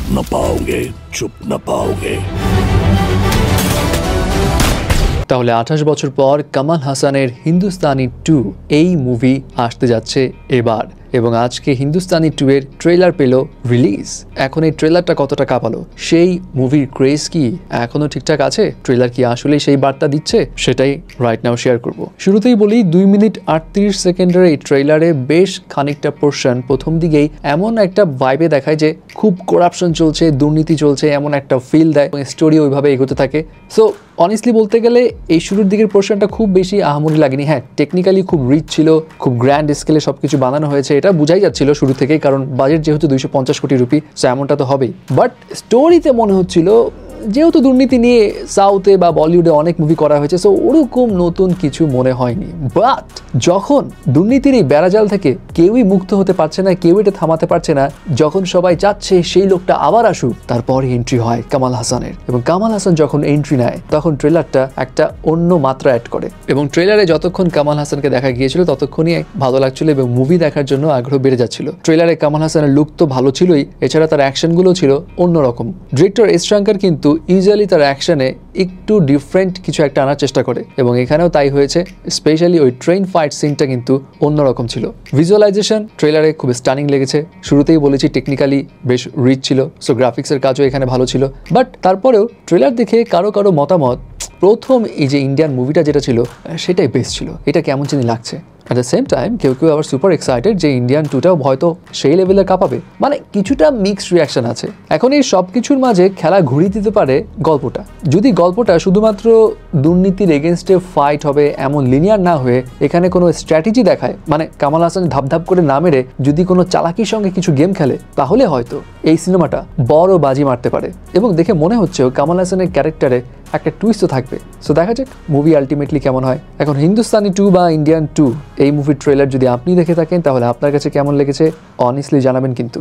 चुप न पाओगे, चुप न पाओगे। তাহলে 28 বছর পর কামাল হাসানের হিন্দুস্তানি 2 এই মুভি আসতে যাচ্ছে এবার, এবং আজকে হিন্দুস্তানি 2 এর ট্রেলার পেল রিলিজ। এখন এই ট্রেলারটা কতটা কাঁপালো, সেই মুভির ক্রেজ কি এখনো ঠিকঠাক আছে, ট্রেলার কি আসলে সেই বার্তা দিচ্ছে, সেটাই রাইট নাও শেয়ার করব। শুরুতেই বলি 2 মিনিট 38 সেকেন্ডের এই ট্রেলারে বেশ খানিকটা পোর্শন প্রথম দিকেই এমন একটা ভাইবে দেখায় যে খুব করাপশন চলছে, দুর্নীতি চলছে, এমন একটা ফিল দেয়, স্টোরি ওইভাবে এগোতে থাকে। সো অনেস্টলি বলতে গেলে এই শুরুর দিকের পোর্শনটা খুব বেশি আহামরি লাগেনি। হ্যাঁ, টেকনিক্যালি খুব রিচ ছিল, খুব গ্র্যান্ড স্কেলে সবকিছু বানানো হয়েছে, এটা বোঝাই যাচ্ছিল শুরু থেকেই, কারণ বাজেট যেহেতু 250 কোটি রুপি, সো এমনটা তো হবেই। বাট স্টোরিতে মনে হচ্ছিল যেহেতু দুর্নীতি নিয়ে সাউথে বা বলিউডে অনেক মুভি করা হয়েছে, সো ওরকম নতুন কিছু মনে হয়নি। বাট যখন দুর্নীতির এই বেড়াজাল থেকে কেউই মুক্ত হতে পারছে না, কেউ এটা থামাতে পারছে না, যখন সবাই চাচ্ছে সেই লোকটা আবার আসুক, তারপরে এন্ট্রি হয় কামাল হাসানের। এবং কামাল হাসান যখন এন্ট্রি নেয় তখন ট্রেলারটা একটা অন্য মাত্রা অ্যাড করে, এবং ট্রেলারে যতক্ষণ কামাল হাসানকে দেখা গিয়েছিল ততক্ষণই ভালো লাগছিল এবং মুভি দেখার জন্য আগ্রহ বেড়ে যাচ্ছিল। ট্রেলারে কামাল হাসানের লুক তো ভালো ছিলই, এছাড়া তার অ্যাকশনগুলো ছিল অন্যরকম। ডিরেক্টর এস শঙ্কর কিন্তু ইউজুয়ালি তার অ্যাকশনে একটু ডিফারেন্ট কিছু একটা আনার চেষ্টা করে, এবং এখানেও তাই হয়েছে। স্পেশালি ওই ট্রেন ফাইট সিনটা কিন্তু অন্যরকম ছিল। ভিজুয়ালাইজেশন ট্রেলারে খুব স্টানিং লেগেছে, শুরুতেই বলেছি টেকনিক্যালি বেশ রিচ ছিল, সো গ্রাফিক্সের কাজও এখানে ভালো ছিল। বাট তারপরেও ট্রেলার দেখে কারো মতামত প্রথম এই যে ইন্ডিয়ান মুভিটা যেটা ছিল সেটাই বেস্ট ছিল, এটা কেমন চিনি লাগছে। অ্যাট দ্য সেম টাইম কেউ আবার সুপার এক্সাইটেড যে ইন্ডিয়ান 2টাও হয়তো সেই লেভেলের কাঁপাবে, মানে কিছুটা মিক্সড রিয়াকশন আছে। এখন এই সব কিছুর মাঝে খেলা ঘুরিয়ে দিতে পারে গল্পটা। যদি গল্পটা শুধুমাত্র দুর্নীতির এগেনস্টে ফাইট হবে এমন লিনিয়ার না হয়ে এখানে কোনো স্ট্র্যাটেজি দেখায়, মানে কামাল হাসান ধাপ করে না মেরে যদি কোনো চালাকির সঙ্গে কিছু গেম খেলে, তাহলে হয়তো এই সিনেমাটা বড় বাজি মারতে পারে। এবং দেখে মনে হচ্ছে কামাল হাসানের ক্যারেক্টারে একটা টুইস্টও থাকবে। সো দেখা যাক মুভি আলটিমেটলি কেমন হয়। এখন হিন্দুস্তানি 2 বা ইন্ডিয়ান 2 এই মুভির ট্রেলার যদি আপনি দেখে থাকেন তাহলে আপনার কাছে কেমন লেগেছে অনেস্টলি জানাবেন কিন্তু।